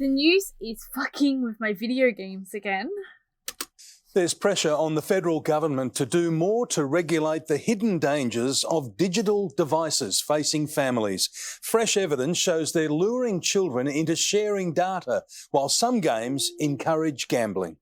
The news is fucking with my video games again. There's pressure on the federal government to do more to regulate the hidden dangers of digital devices facing families. Fresh evidence shows they're luring children into sharing data, while some games encourage gambling.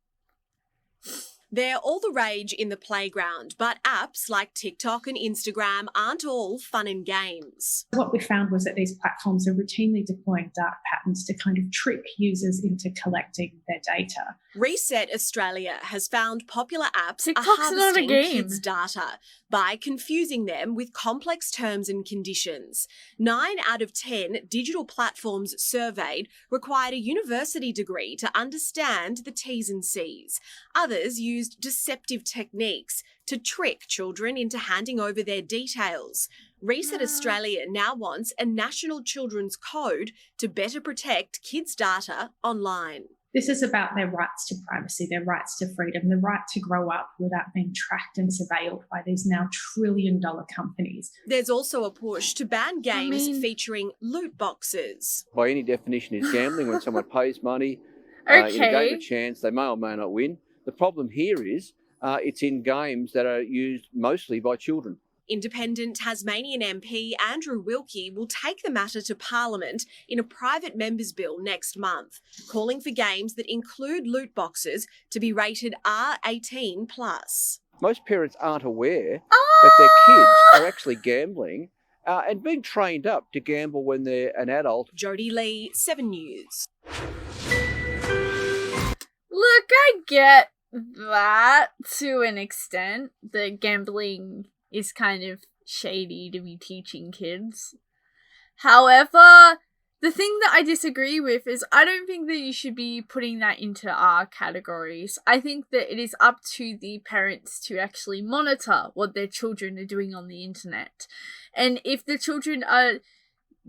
They're all the rage in the playground, but apps like TikTok and Instagram aren't all fun and games. What we found was that these platforms are routinely deploying dark patterns to kind of trick users into collecting their data. Reset Australia has found popular apps TikTok's are not a harvesting game. kids' data by confusing them with complex terms and conditions. 9 out of 10 digital platforms surveyed required a university degree to understand the T's and C's. Others used deceptive techniques to trick children into handing over their details. Reset Australia now wants a national children's code to better protect kids' data online. This is about their rights to privacy, their rights to freedom, the right to grow up without being tracked and surveilled by these now trillion-dollar companies. There's also a push to ban games featuring loot boxes. By any definition, is gambling when someone pays money in a game of chance. They may or may not win. The problem here is it's in games that are used mostly by children. Independent Tasmanian MP Andrew Wilkie will take the matter to Parliament in a private members' bill next month, calling for games that include loot boxes to be rated R18+. Most parents aren't aware that their kids are actually gambling and being trained up to gamble when they're an adult. JODI Lee, 7 News. Look, I get that to an extent. The gambling is kind of shady to be teaching kids. However, the thing that I disagree with is I don't think that you should be putting that into our categories. I think that it is up to the parents to actually monitor what their children are doing on the internet. And if the children are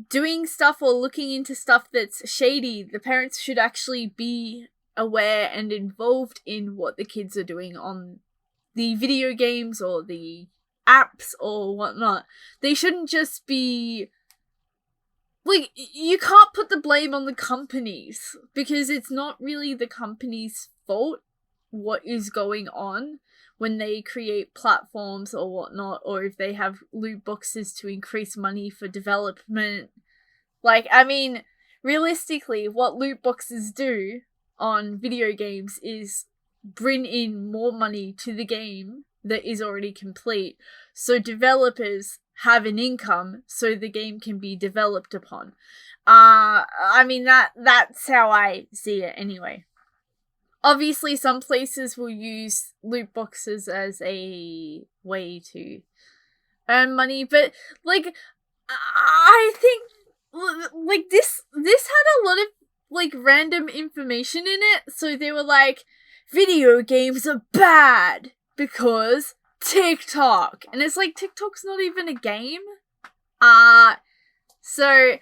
doing stuff or looking into stuff that's shady, the parents should actually be aware and involved in what the kids are doing on the video games or the apps or whatnot. They shouldn't just be like, you can't put the blame on the companies because it's not really the company's fault what is going on when they create platforms or whatnot, or if they have loot boxes to increase money for development. Like, I mean, realistically, what loot boxes do on video games is bring in more money to the game that is already complete, so developers have an income so the game can be developed upon. I mean, that's how I see it anyway. Obviously, some places will use loot boxes as a way to earn money, but, like, I think, like, this had a lot of, like, random information in it, so they were like, video games are bad because TikTok. And it's like, TikTok's not even a game. So,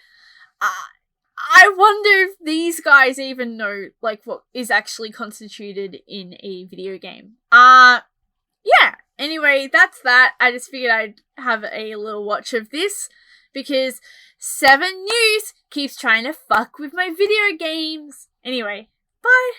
I wonder if these guys even know, like, what is actually constituted in a video game. Yeah. Anyway, that's that. I just figured I'd have a little watch of this because 7 News keeps trying to fuck with my video games. Anyway, bye.